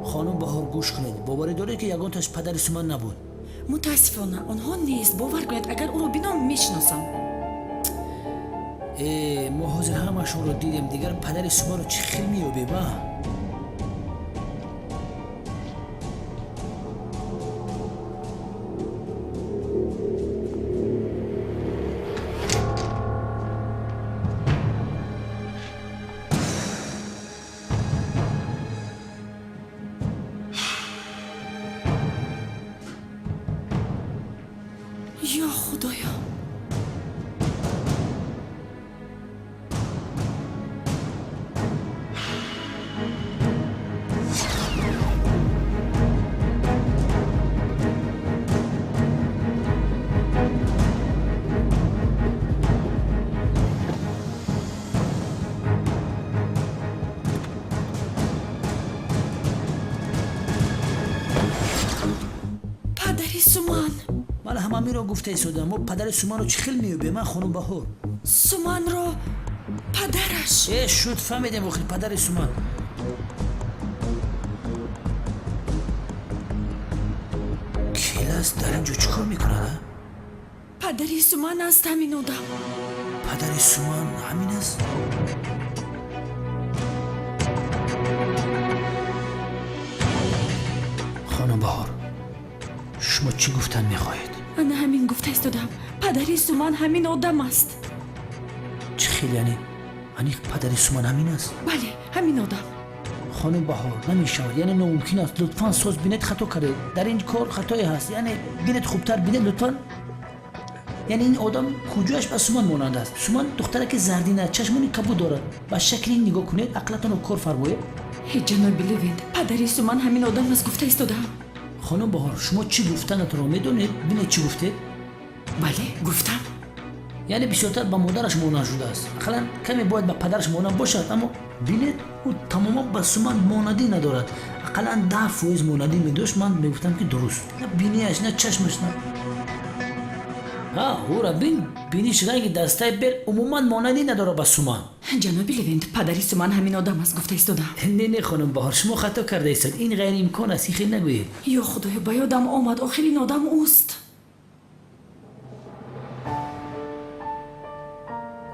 خانم بهار گوش کنید. باوری داره که یگان تاش پدر سومن نبود. متاسفانه آنها نیست. باور کنید اگر او رو بینم میشناسم. ما حاضر همشون رو دیدیم. دیگر پدر سومن رو چه خیلی میابی با؟ یا خدایا. پدری سومن. من همه می رو گفته ایستادم. ما پدر سومن رو چه خیلی میابی من خانم بهار. سومن رو پدرش. شد فهمیدیم وقتی پدر سومن. کلاس در اینجا چیکار میکنه؟ پدری سومن است همین آدم. پدر سومن همین است؟ خانم بهار شما چی گفتن میخواهید؟ من همین گفته ایستادم. پدری سومن همین آدم است. چه خیلی یعنی پدر سومن همین است؟ بله همین آدم. خانم بهار نمیشود، یعنی ناممکن است. لطفاً سوز بینت خطا کرده. در این کار خطایی هست. یعنی بینت خوبتر بینت لطفاً. یعنی این آدم کجاش به سومن مانند است؟ سومن دختره که زردینه، چشمانی کبود دارد. با شکل این نگاه کنید عقلتان رو کار فرمایید. جناب لویند پدری سومن همین آدم است گفته ایستادم. خانم بهار شما چی گفتنت رو میدونید؟ بینید چی گفته؟ بله گفتم. یعنی بسیارتر به مادرش مانند شده است. خلاً کمی باید به پدرش مانند باشد، اما بینید او تماما به سومن مانندی ندارد. اقلاً 10% مانندی میداشت. من میگفتم که درست. نه بینیش نه چشمش نه. او را بینیش رنگ دسته بر عموما مانندی نداره با سومن. جناب لویند پدری سومن همین آدم است گفته ایستادم. نه خانم بهار شما خطا کرده ایستاد. این غیر امکان است. خیلی نگویید. یا خدایا با یادم آمد آخرین آدم اوست.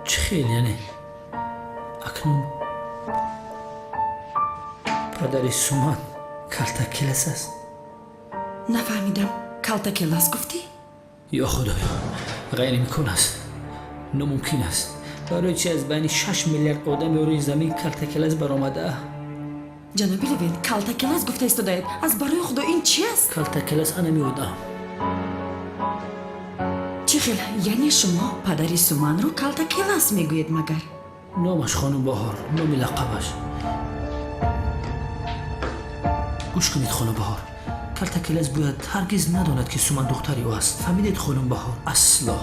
چه خیلی یعنی اکنون پدر سومن کلتا کلاس است؟ نفهمیدم. کلتا کلاس گفتی؟ یا خدایا غیر امکان است. ناممکن است. برای چی از بین 6 میلیارد آدم روی زمین کلتا کلاس برآمده؟ جناب لویند کلتا کلاس گفته ایستادید. از برای خدا این چی است؟ کلتا کلاس انا میودم. چه خیلی یعنی شما پدری سومن رو کلتا کلاس میگویید مگر؟ نامش خانم بهار، نام لقبش. گوش کنید خانم بهار. کلتا کلاس باید هرگز نداند که سومن دختری او است. فهمیدید خانم بهار؟ اصلا.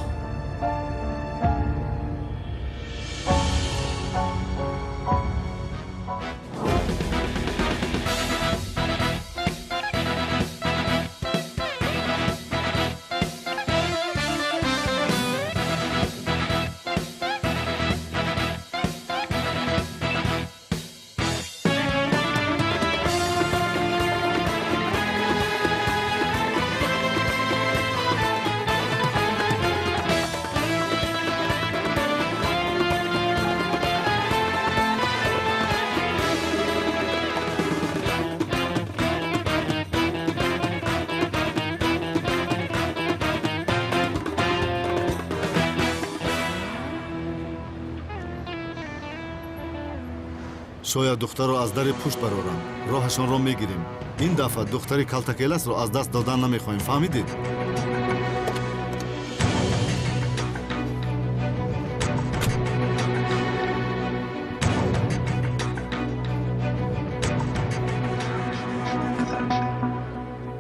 شاید دختر رو از در پشت برارن. راهشان رو میگیریم. این دفعه دختری کلتا کلاس رو از دست دادن نمیخوایم. فهمیدید؟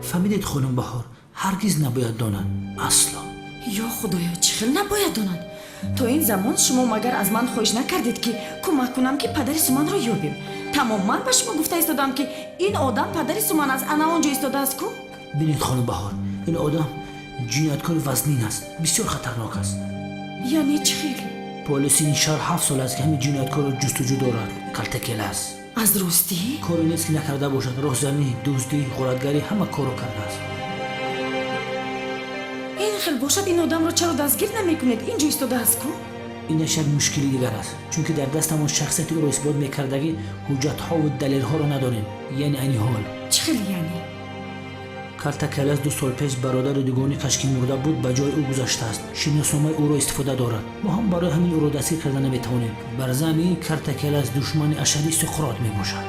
فهمیدید خانم بهار؟ هرگز نباید دانند. اصلا. یا خدایا چه نباید دانند. تا این زمان شما مگر از من خواهش نکردید که کمک کنم که پدر سومن را یابیم؟ تماما به شما گفته ایستادم که این آدم پدر سومن است. انا آنجا ایستاده است کو؟ ببینید خانم بهار، این آدم جنایتکار وزنین است. بسیار خطرناک است. یعنی چه خیلی؟ پلیس این شهر 7 سال است که همین جنایتکار رو جستجو دارد. کلتا کلاس. аз ростӣ کاری نیست که نکرده باشد. راهزنی، دزدی، غارتگری همه کارو کرده است. ин хел бошад ин одамро чаро дастгир намекунед инҷо истодааст ку اینش یک مشکلی دیگر است، چون که در دستمان شخصیت او را اثبات میکردگی حجت‌ها و دلیل‌ها را نداریم. یعنی این حال чӣ хел яъне کلتکلس 2 سال پیش برادر دوگانی کش که مرده بود به جای او گذاشته است. شناسنامه او را استفاده دارد. ما هم برای همین او را دستگیر کرده نمیتوانیم. بر ضمن کلتکلس دشمن اشدی سقراط میباشد.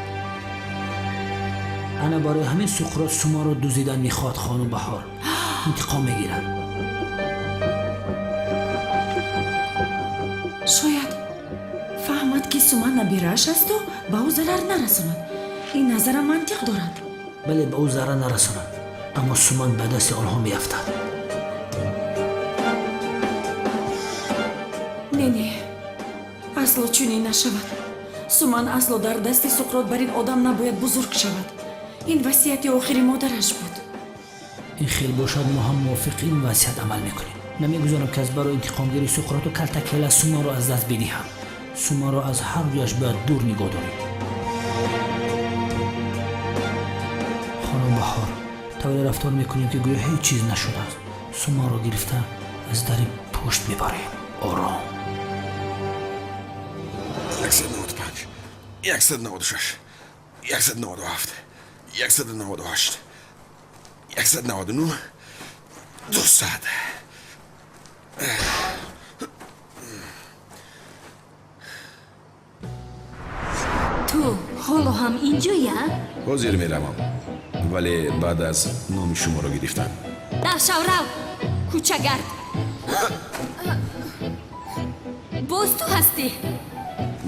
انا برای همین سقراط سوما را دزدیدن میخواهد. خانم بهار انتقام میگیرد. шояд фаҳмад ки суман набирааш асту ба ӯ зарар нарасонад ин назарам мантиқ дорад بله به او ضرر نرساند، اما سومان به دست آنها میافتد. не не асло чунин нашавад суман асло дар дасти суқрот бар ин одам набояд бузург шавад ин васияти охири модараш буд این خیلی باشد ما هم موافق این وصیت عمل میکنیم. نمیگذارم که از برای انتقامگیری سقراط و کلتکلس سوما را از دست بدهم. سوما را از هر رویش باید دور نگاه داریم. خانم بهار طوری رفتار میکنیم که گویا هیچ چیز نشده است. سوما را گرفته از در پشت میبریم. آرام. 195 196 197 198 199 200 ту ҳоло ҳам инҷоя ҳозир меравам, вале баъд аз номи шуморо гирифтам. равшаврав кӯчагард боз ту ҳастӣ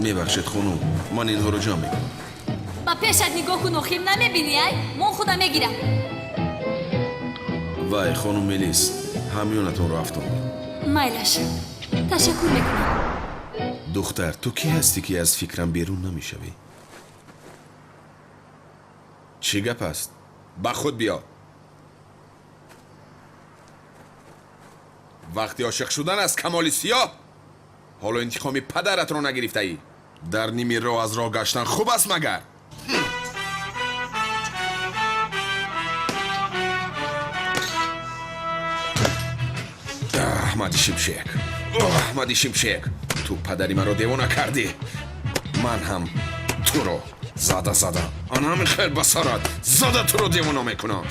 мебахшед хонум, ман инҳоро ҷамъ мекунам. ба пешат нигоҳ кун охир намебинӣ ай мон худам мегирам вай хонум мелис ҳамёнатонро афтон. майлаш ташаккур мекунам духтар, ту кӣ ҳастӣ ки аз фикрам берун намешавӣ? чӣ гап аст? ба худ биё. вақти ошиқ шудан аст камоли сиёҳ. ҳоло интиқоми падаратро нагирифтаӣ. дар ними роҳ аз роҳ гаштан хуб аст магар? аҳмади шимшек, аҳмади шимшек, ту падари маро девона кардӣ. ман ҳам туро зада ана ҳамин хел ба сарат зада туро девона мекунам.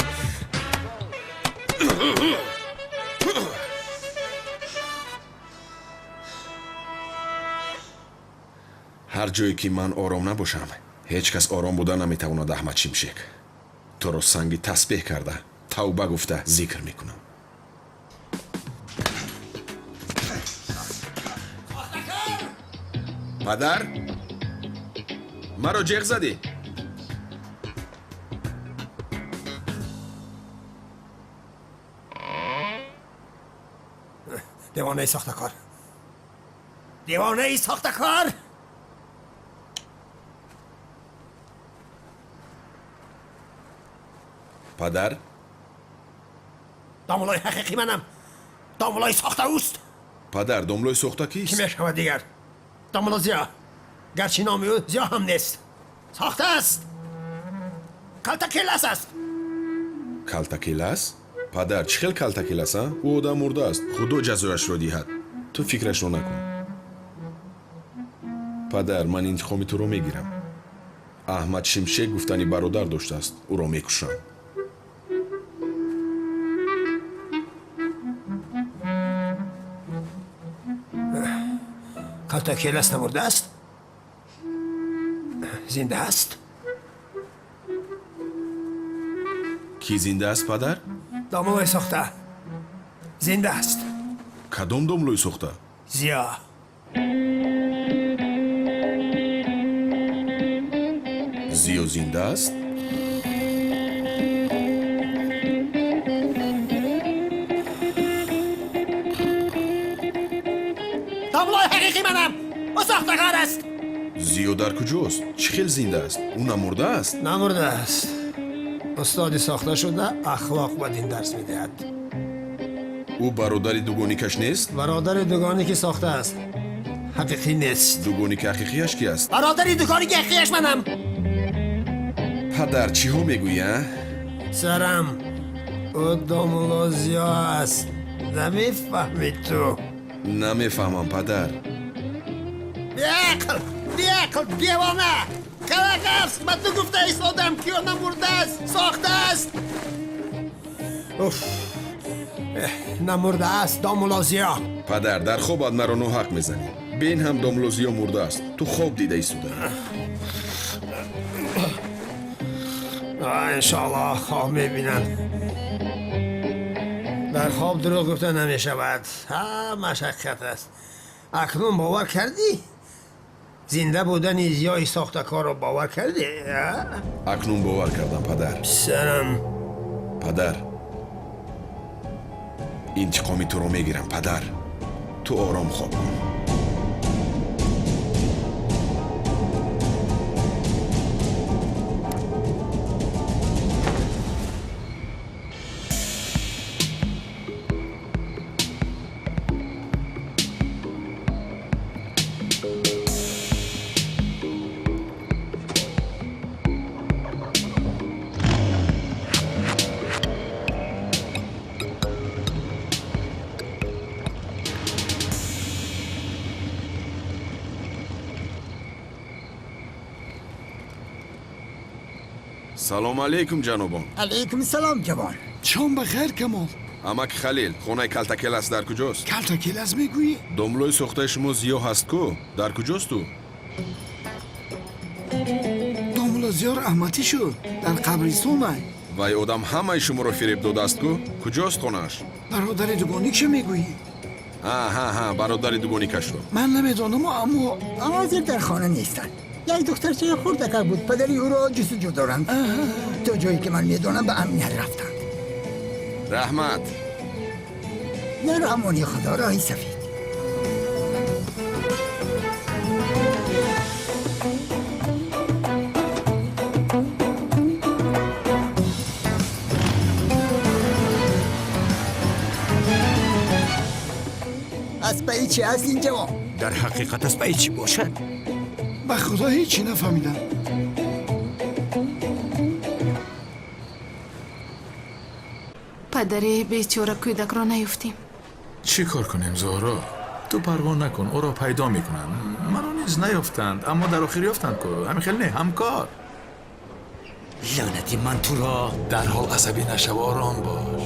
ҳар ҷое ки ман ором набошам ҳеҷ кас ором буда наметавонад. аҳмад шимшек, туро санги тасбеҳ карда тавба гуфта зикр мекунам. падар, маро ҷеғ задӣ? دیوانه ساختکار دیوانه ساختکار падар, دامولای حقیقی منم دامولای ساخته اوست падар, домлои сохта کی кист? میشود دیگر دامولا زیا گرچه نامی او زیا هم نیست ساخته است کلتکلس است калтакелас? падар, чӣ хел калтакелас а? ӯ одам мурдааст. худо ҷазояшро диҳад. ту фикрашро накун. падар, ман интиқоми туро мегирам. аҳмад шимшек гуфтани бародар доштааст. ӯро мекушам. کلتکلس نمرده است زنده است ки зинда аст падар? دامولای ساخته زنده است кадом домлои сохта? زیا зиё зинда аст? دامولای حقیقی منم او ساختکار است зиё дар куҷост? чӣ хел зинда аст? ӯ намурдааст? نمرده است استادی ساخته شده اخلاق و دین درس میدهد ӯ бародари дугоникаш нест? برادر دوگانی که ساخته است حقیقی نیست дугоники ҳақиқияш ки аст? برادری دوگانی که حقیقیش منم پدر چی ها میگویی؟ سرم او دامولازیا است نمیفهمی تو نمیفهمم پدر. بیاکل دیوانه کلک است من تو گفته ایستادم که او نمورده است ساخته است نمورده است دامولازیا. پدر در خواب مرا ناحق میزنی. بین هم داملوزیا مرده است. تو خواب دیده ایستاده. انشاءالله خواب میبینن. در خواب دروغ گفته نمیشود. مشقت است. اکنون باور کردی؟ زنده بودن یا ساخته کار رو باور کردی؟ اکنون باور کردم پدر. سرم پدر انتقامی تو رو میگیرم پدر. تو آرام خواب کن. سلام علیکم جنابان. علیکم سلام جوان. شام بخیر کمال. امک خلیل خونه کلتکل است در کجاست؟ کلتکل از میگویی؟ داملوی ساخته شما زیا هست کو؟ در کجاست تو؟ داملا زیا رحمتی شد در قبرستون ای. وای آدم همه شما رو فریب داده است کو؟ کجاست خونش؟ برادر دوگانی که میگویی؟ ها برادر دوگانی کش رو. من نمیدانم اما حاضر در خانه نیستن. یک دخترچه خردکر بود پدری او را جستجو دارند. تا جایی که من میدانم به امنیت رفتند. رحمت یا رحمانی خدا راهی سفید. اسبایی چی هست این جوان؟ در حقیقت اسبایی چی باشد؟ به خدا هیچی نفهمیدم. پدری بیچاره کودک را نیفتیم. چی کار کنیم زهرا؟ تو پروا نکن او را پیدا میکنن. مرا نیز نیفتند اما در آخر یافتند که همین خیلی نه همکار. لعنتی من تو را در حال عصبی نشو آرام باش.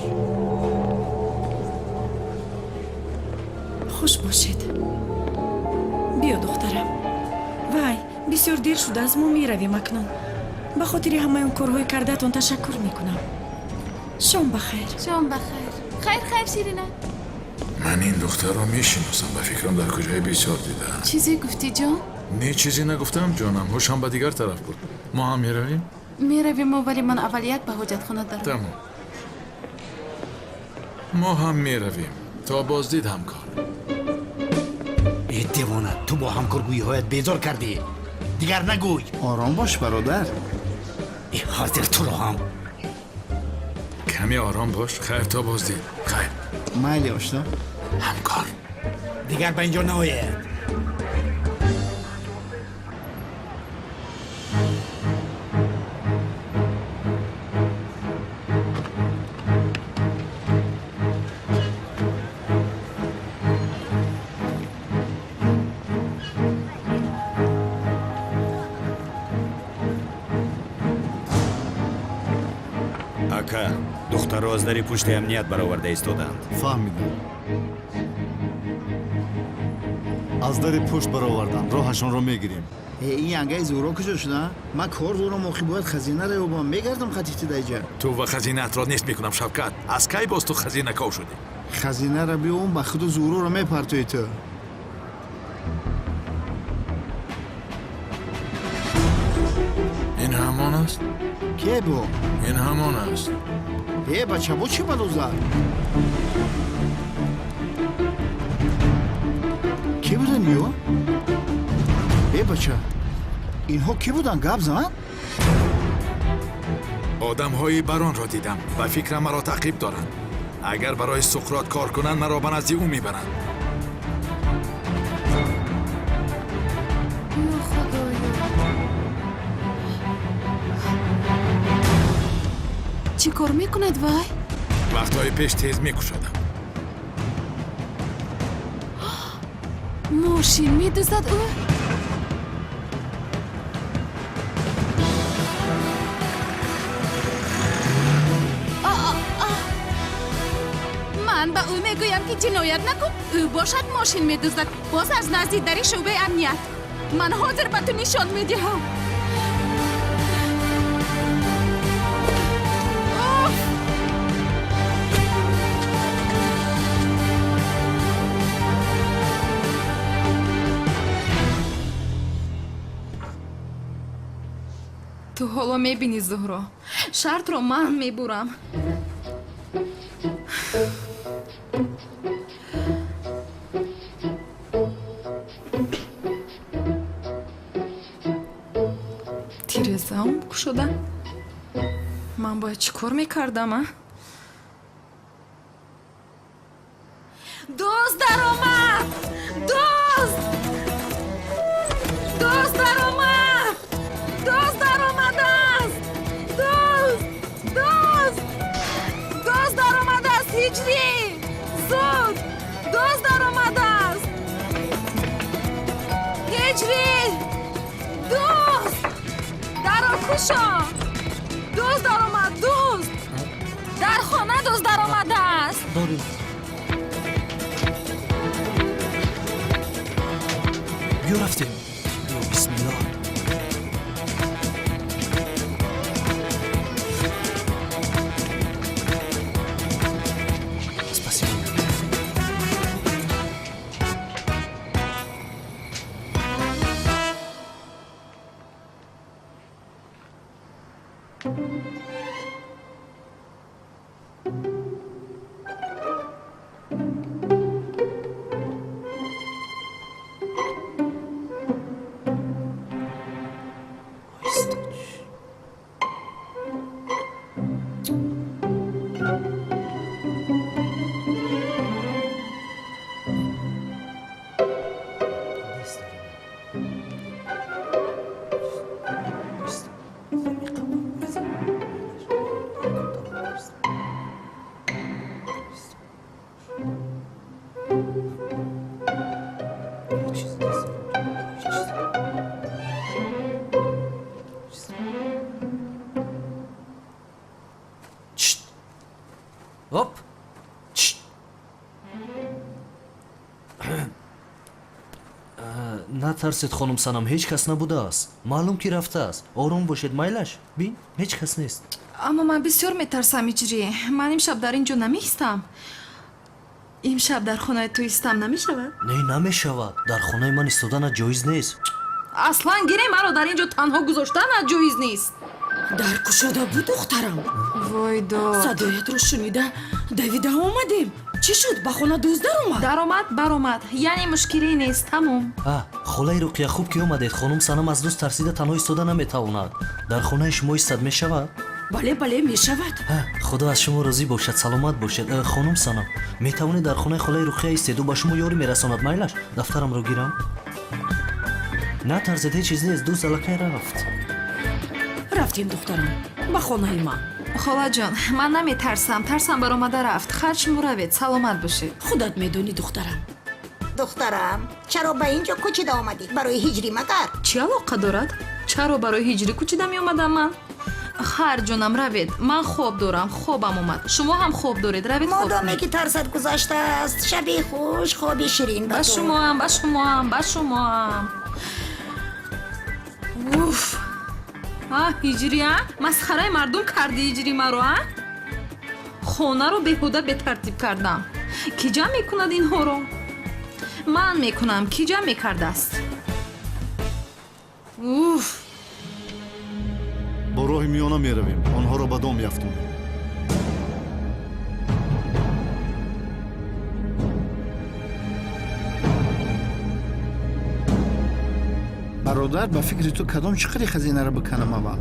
خوش باشید. بیا دخترم. وای بسیار دیر شده از ما میرویم اکنون. به خاطر همه اون کارهای کردهتان تشکر میکنم. شام بخیر. شام بخیر. خیر شیرینه. من این دختر را میشناسم. به فکرم در کجای بسیار دیدم. چیزی گفتی جان؟ نه چیزی نگفتم جانم. هوشم به دیگر طرف بود. ما هم میرویم؟ میرویم ولی من اول یک به حاجت خانه دارم. تمام. ما هم میرویم. تا بازدید همکار. ای دیوانه تو با همکارگویی هایت بیزار کردی. دیگر نگوی. آرام باش برادر. ای حاضر تو رو هم. کمی آرام باش. خیر تا بازدید. خیر. مایلی آشنا. همکار. دیگر به اینجا ناید. اکا دختر رو از دری پشت امنیت برآورده ایستادند. فهمیدم. از در پشت برآوردن راهشان رو میگیریم. این ینگای زورا کجا شدن؟ من کار دارم موقعی باید خزینه رو با میگردم خطیتی دیجا. تو و خزینه ات را نیست میکنم شفقت. از کی باز تو خزینه کاو شدی؟ خزینه رو بیام به خود زورا رو میپرتوی تو. این همان است؟ که بو؟ این همان است. بچه با چی بلوزد؟ کی بودن یو؟ بچه اینها کی بودن گپ زن؟ آدم های بران را دیدم و فکرم مرا تعقیب دارند. اگر برای سقراط کار کنند مرا به نزد او میبرند. چی کار میکند وای؟ وقتهای پیش تیز میکشادم. ماشین میدوزد او؟ من به او میگویم که جنایت نکن. او باشد ماشین میدوزد. باز از نزدیک در شعبه امنیت. من حاضر به تو نشان میدهم. تو حالا میبینی زهرا، شرط رو من میبورم. تیرزم شده. من باید چی کار میکردم؟ دوست در آمد! دوست در آمد! دوست در آمده است! دوست در آمده است! هجری! زود! دوست در آمده است! هجری! دوست! در آکوشا! دوست در آمد! دوست! در خانه دوست در آمده است! بیا رفتیم. بسم الله. هاپ نترسید خانم سنم، هیچ کس نبوده است. معلوم که رفته است. آروم باشید مایلش. بین هیچ کس نیست. اما من بسیار میترسم هجری. من امشب در اینجا نمیستم. امشب در خانه تو ایستم نمیشود؟ نه نمیشود. در خانه من ایستادن جایز نیست. اصلا گیره مرا در اینجا تنها گذاشتن جایز نیست. در کشاده بود دخترم. وای داد. صدایت رو شنیده دویده آمدیم. چی شد؟ به خانه دوست در آمد؟ برآمد. یعنی مشکلی نیست. تمام. خاله رقیه خوب که اومدید. خانم سنم از دوست ترسیده تنها ایستاده نمیتواند. در خانه شما ایستاد میشود؟ بله میشود. خدا از شما راضی باشد. سلامت باشید. خانم سنم میتوانید در خانه خاله رقیه ایستید و به شما یاری میرساند. مایلش دفترم رو گیرم. نترسید، هیچ چیز نیست. دوست الکی رفت. رفتیم دخترم به خانه من. خاله جان من نمیترسم. ترسم برآمده رفت. خرچ موروید. سلامت باشید. خودت میدونی دخترم. دخترم چرا به اینجا کوچیده آمدی؟ برای هجری مگر؟ چی علاقه دارد؟ چرا برای هجری کوچیده می اومدم من؟ خیر جانم روید. من خواب دارم. خوابم اومد. شما هم خواب دارید. روید خواب. مادامی که ترست گذشته است. شبی خوش، خوابی شیرین. به شما هم. اوف. هجری مسخره مردم کردی هجری مرا. خانه رو بیهوده به ترتیب کردم. کی جمع میکند اینها رو؟ من میکنم. کی جمع میکرده است؟ اوف. با راه میانه میرویم. آنها را به دام یافتیم. برادر به فکر تو کدام چقدر خزینه را بکنم اول؟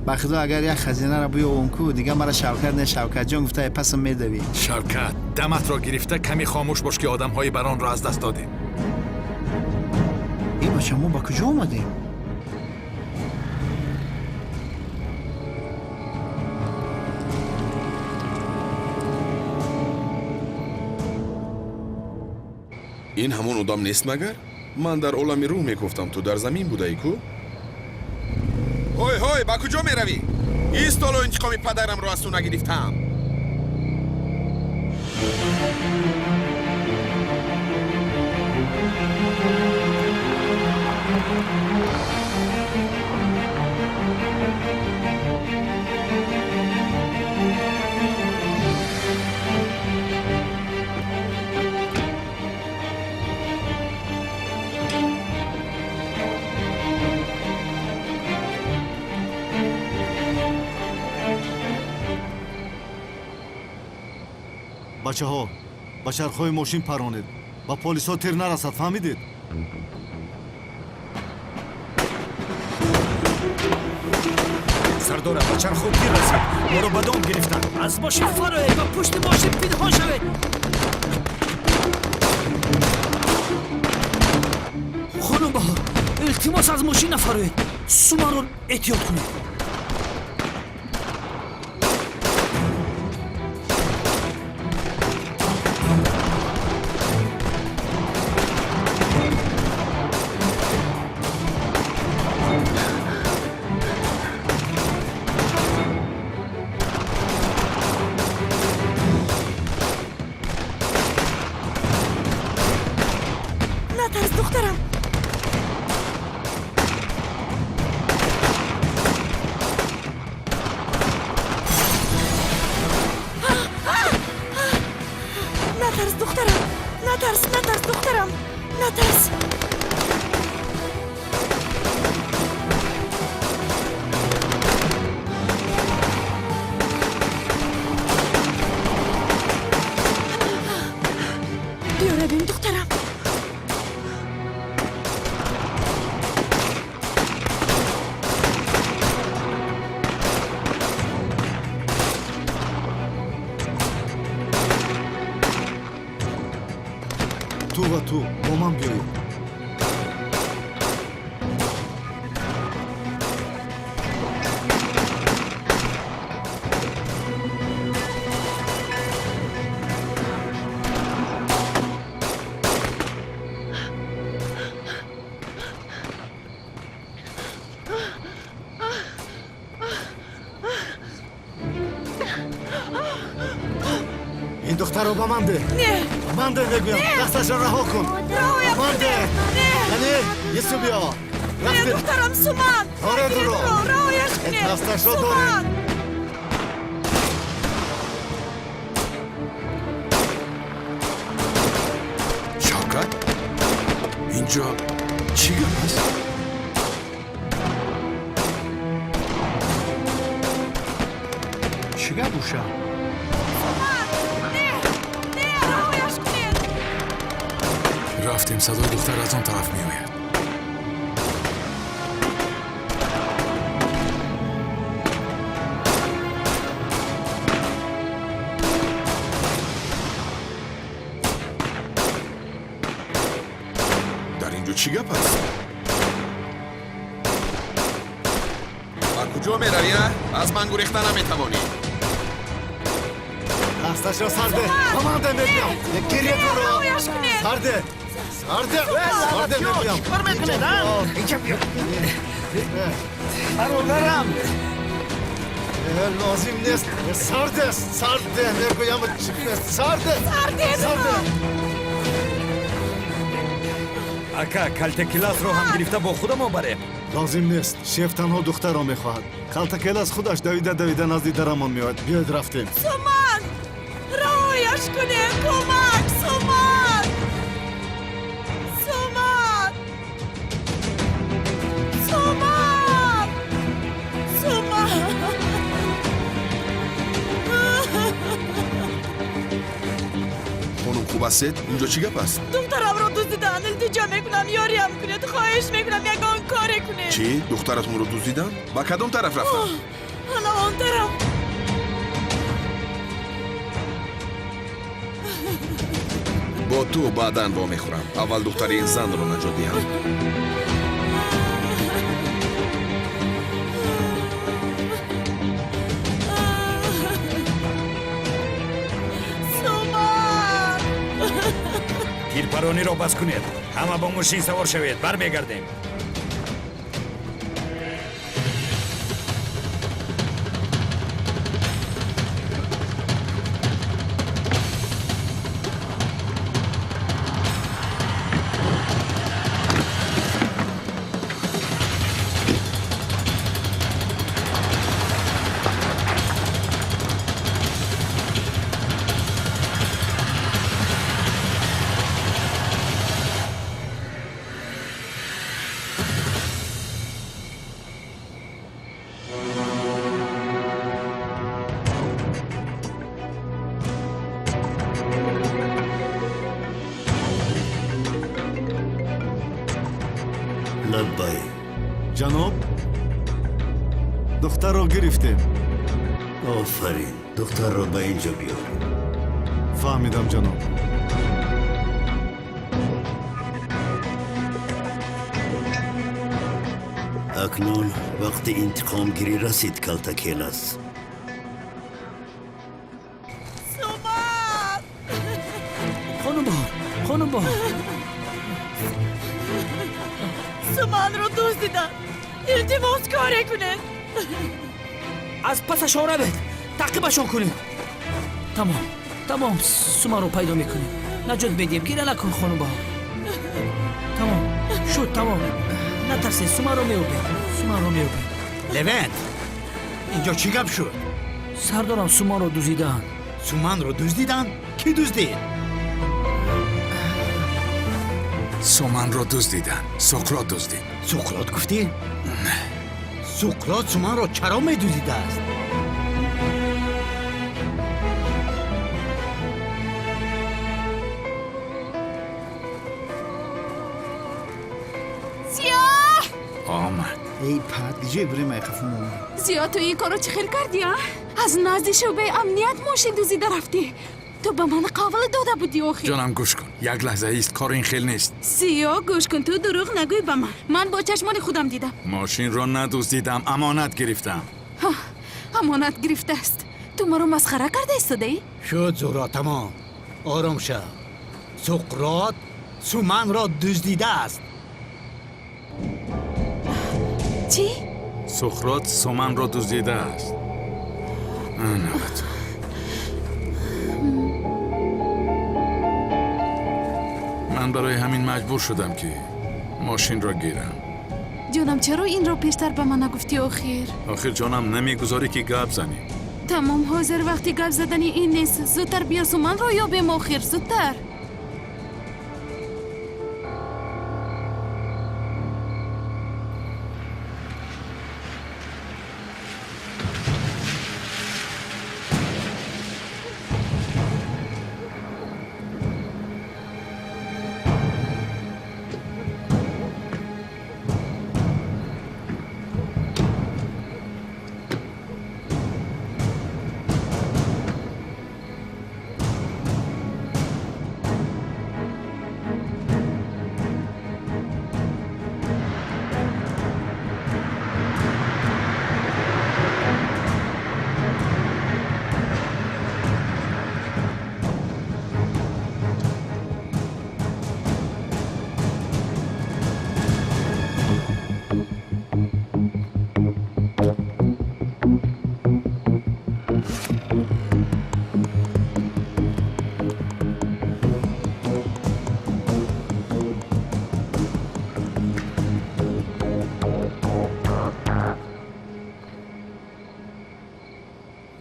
به خدا اگر یک خزینه را بیاورم کو دیگه مرا شوکت نه شوکت جان گفته پسم میدوی. شوکت دمت را گرفته. کمی خاموش باش که آدم‌های بران را از دست دادیم. ای بچه ما با کجا آمدیم؟ ин ҳамон одам нест магар? ман дар олами рӯҳ мегуфтам ту дар замин будаи ку? ҳой ҳой, ба куҷо меравӣ? истоло интиқоми падарамро аз ту нагирифтам. бачаҳо ба чархҳои мошин паронед, ба полисҳо тир нарасад, фаҳмидед? сардора ба чархҳо тир расид, моро ба дом гирифтанд. аз мошин фароед ва пушти мошин пинҳон шавед. хонум баҳор, илтимос аз мошин нафароед. суманро эҳтиёт кунед. نترس دخترم. نترس دخترم. نترس دخترم. نترس. بیا رویم دخترم. ту ва ту бо ман биёед. ин духтарро ба ман де. Не. Ман де мегӯям, дасташро раҳо кун. Ман де. Яъне, ису биё. Не, духтарам, Суман. Оре дуро. Раҳояш кунед. Дасташро дорем. шавкат, инҷо чӣ гап аст? чӣ гап уша? рафтем, садои духтар аз он тараф меояд. дар инҷо чӣ гап аст? ба куҷо меравӣ? аз ман гурехта наметавонӣ. дасташро сарде. Ба ман де мегӯям. гирья дуро. сарде. Сарде мегӯям. чикор мекунед, а? инҷа биё. бародарам. лозим нест. сарде мегӯям. сарде. ака, калтакиласро ҳам гирифта бо худам обарем. лозим нест. шеф танҳо духтарро мехоҳад. калтакелас худаш давида назди дарамон меояд. биёед рафтем. Суман! раҳояш кунед. кӯмак! Суман! Суман! Суман! Суман! хонум хуб астед? инҷо чӣ гап аст? духтарамро дуздидан. илтиҷо мекунам, ёриям кунед. хоҳиш мекунам, ягон коре кунед. чӣ? духтаратонро дуздидан? ба кадом тараф рафтанд? ана он тараф. бо ту баъдан вомехӯрам. аввал духтари ин занро наҷот диҳам. барониро бас кунед. Ҳама бо мошин савор шавед. Бармегардем. لبای جناب دختر رو گرفتیم. آفرین دختر رو به اینجا بیار. فهمیدم جناب. اکنون وقت انتقام گیری رسید کالتاکیلاس. خانم با سومان رو دزدیدن. التماس کاری کنید. از پسش آره بید تعقیبشون کنیم. تمام سومان رو پیدا میکنیم. نجات بدیم گیره نکن خانم با. تمام نترسید سومان رو میوبید. لوند اینجا چی گپ شد؟ سردارم سومان رو دزدیدن. سومان رو دزدیدن؟ کی دزدید؟ سومن رو دزدیدن. سقراط دزدید. سقراط گفتی؟ سقراط سومان رو چرا میدزدیده است؟ آمد. ای پدیجه بریم میخوام اومد. زیاد تو این کارو چه خیلی کردی ها؟ از نزد شعبه امنیت ماشین دزدیده رفتی. تو به من قابل داده بودی آخی. جانم گوش کن. یک لحظه ایست کار این خیلی نیست. سیا گوش کن تو دروغ نگوی به من با چشمان خودم دیدم. ماشین رو ندزدیدم امانت گرفتم. امانت گرفته است. تو مرا مسخره کرده ایستاده ای؟ شد زورا تمام. آرام شو. سقراط سومان را دزدیده است. چی؟ سقراط سومن رو دزدیده است. نبود. من برای همین مجبور شدم که ماشین را گیرم. جانم چرا این را پیشتر به من نگفتی آخر جانم نمیگذاری که گپ زنی. تمام حاضر وقتی گپ زدنی این نیست. زودتر بیا سومن را یابیم آخر زودتر.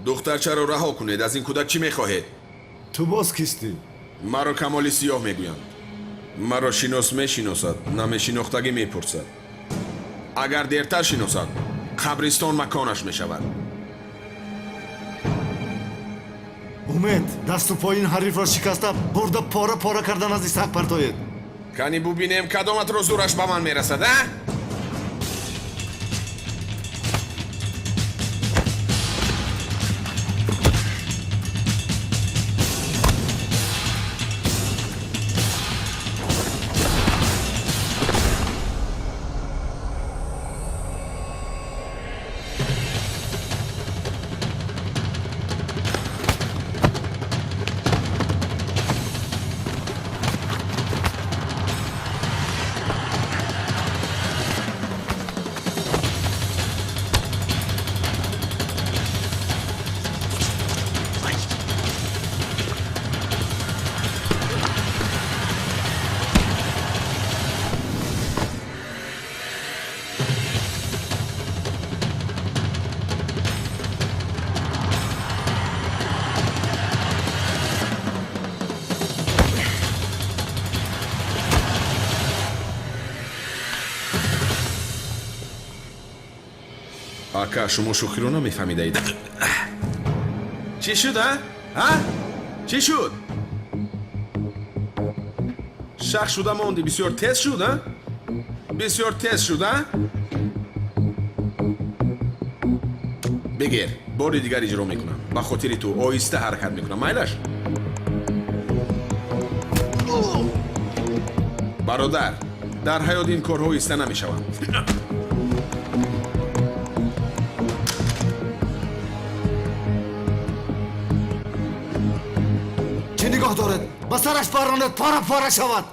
دختر چرا رها کنید؟ از این کودک چی میخواهید؟ تو باز کیستی؟ مرا کمالی سیاه میگویند. مرا شناس میشناسد، نمیشناختگی میپرسد. اگر دیرتر شناسد قبرستان مکانش میشود. امید دست و پای این حریف را شکسته برده پاره کردن از این سگ پرتاید. کنی ببینیم کدامت رو زورش به من میرسد ها؟ ака шумо шӯхиро намефаҳмидаед. Чӣ шуд, а? Чӣ шуд? шах шуда монди, бисёр тез шуд, а? Бисёр тез шуд, а? бигир, бори дигар иҷро мекунам. ба хотири ту оҳиста ҳаракат мекунам, майлаш? бародар, дар ҳаёт ин корҳо иста намешаванд. чӣ нигоҳ доред? ба сараш парронед, пора пора шавад.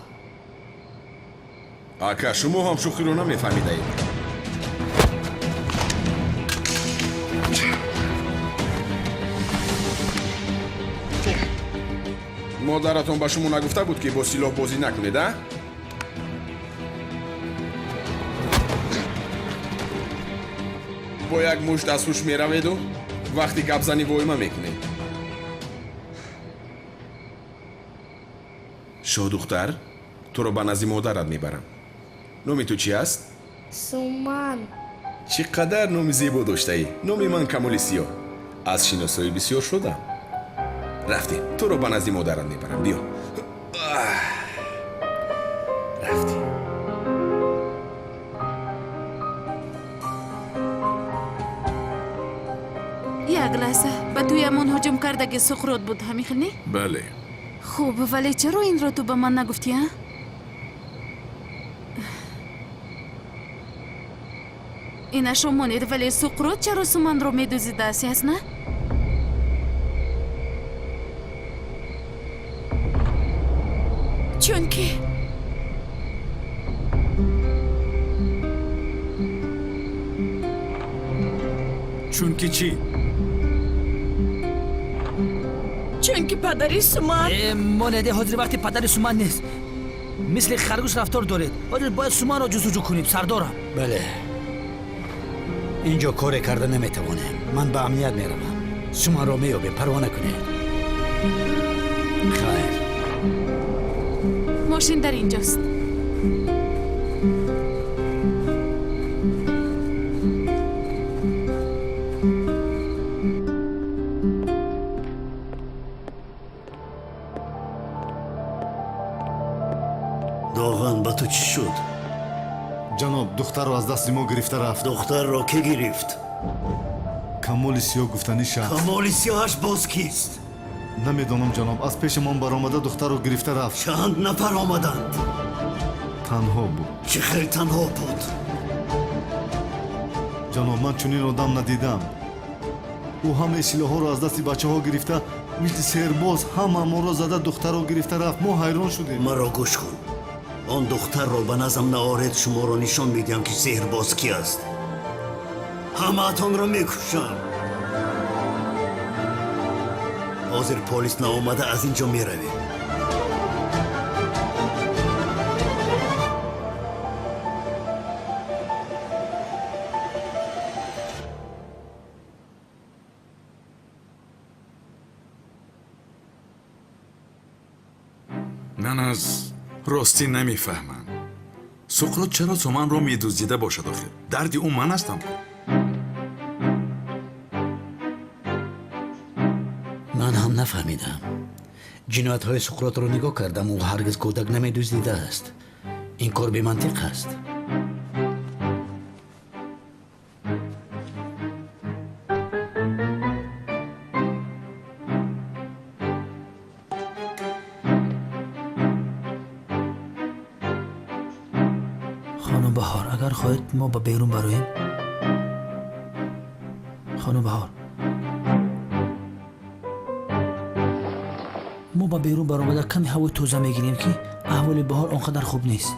ака шумо ҳам шӯхиро намефаҳмидаед. модаратон ба шумо нагуфта буд ки бо силоҳ бозӣ накунед, а? бо як мушт аз ҳуш мераведу вақти гапзанӣ воима мекунед. шоҳдухтар, туро ба назди модарат мебарам. номи ту чӣ аст? Суман. чӣ қадар номи зебо доштаӣ? номи ман Камоли Сиёҳ. аз шиносоӣ бисёр шудам. рафтем, туро ба назди модарат мебарам. биё. рафтем. як лаҳза, ба ту ямон ҳуҷум кардаги Суқрот буд, ҳамихӯни? бале. хуб, вале чаро инро ту ба ман нагуфтӣ, а? ина шумонед, вале Суқрот чаро Суманро медузидааст, ясна? чунки чунки чӣ? чунки падари Суман монеде ҳозир вақти падари Суман нест. мисли харгӯш рафтор доред. ҳозир бояд Суманро ҷустуҷӯ кунем, сардорам. бале, инҷо коре карда наметавонем. ман ба амният меравам. Суманро меёбем, парво накунед. хайр. мошин дар инҷост. доған ба ту чӣ шуд? ҷаноб, духтарро аз дасти мо гирифта рафт. духтарро ки гирифт? Камоли Сиёҳ гуфтани шахс. Камоли Сиёҳаш боз кист? намедонам ҷаноб, аз пешамон баромада духтарро гирифта рафт. чанд нафар омаданд? танҳо буд. чӣ хел танҳо буд? ҷаноб, ман чунин одам надидам. ӯ ҳамаи силоҳҳоро аз дасти бачаҳо гирифта, мисли сербоз ҳама моро зада духтарро гирифта рафт. мо ҳайрон шудем. маро гӯш кун. он духтарро ба назам наоред, шуморо нишон медиҳам ки сеҳрбоз ки аст. ҳамаатонро мекушам. ҳозир полис наомада аз ин ҷо меравем. ман аз ростӣ намефаҳмам. Суқрот чаро Суманро медуздида бошад охир? дарди ӯ ман ҳастам. ман ҳам нафаҳмидам. ҷиноятҳои Суқротро нигоҳ кардам. ӯ ҳаргиз кӯдак намедуздидааст. ин кор бемантиқ аст. خانم بهار اگر خواهید ما با بیرون برایم. خانم بهار ما با بیرون برآمده کمی هوای تازه میگیریم که احوال بهار آنقدر خوب نیست.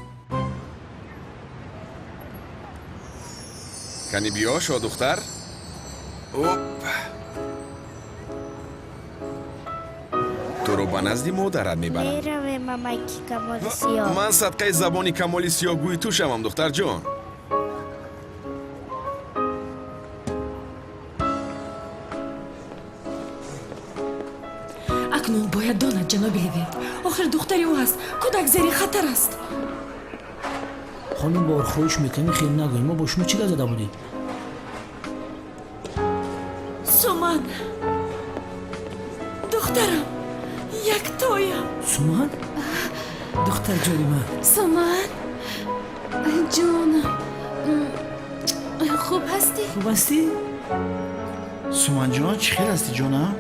کانی بیا شو دختر. اوپ تو رو به نزد مادرت میبرم. میروم ماماکی کمالی سیاه. من صدقه زبانی کمالی سیاه گوی تو شوم دختر جان. акнун бояд донад ҷаноби Леви. охир духтари ӯ аст. кӯдак зери хатар аст. خانم بهار خواهش میکنیم خیلی نگوییم. ما با شما چی زده بودیم؟ دخترم یک تویم. سومان دختر جانی من سومن جانم خوب هستی؟ خوب هستی؟ سومن جان چی خیلی هستی جانم؟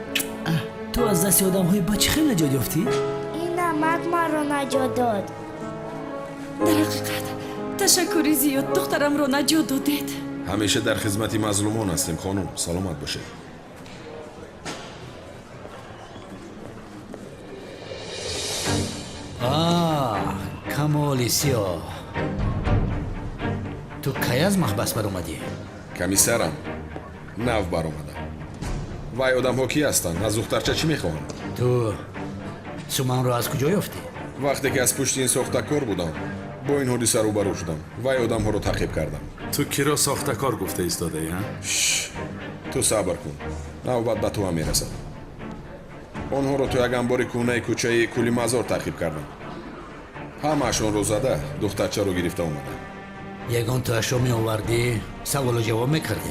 تو از دست آدم های بچه خیلی نجات یافتی؟ این نمک ما رو نجات داد. در حقیقت تشکری زیاد دخترم رو نجات دادید. همیشه در خدمت مظلومان هستیم خانم. سلامت باشه. کمالی سیاه تو کی از محبس بر اومدی؟ کمیسرم نو بر اومدم. وای آدم ها کی هستن؟ از دخترچه چی میخواهن؟ تو سومن رو از کجا یافتی؟ وقتی که از پشت این ساختکار بودم با این حادثه روبرو شدم. وای آدم ها رو تعقیب کردم. تو کی را ساختکار گفته ایستاده ای ها؟ تو صبر کن. نوبت به تو هم میرسد. آنها رو تو یک انبار کهنه کوچه کولی مزار تعقیب کردم. همه‌شون رو زده دخترچه رو گرفته اومدن. یگان تو اشو می آوردی سوال و جواب میکردی.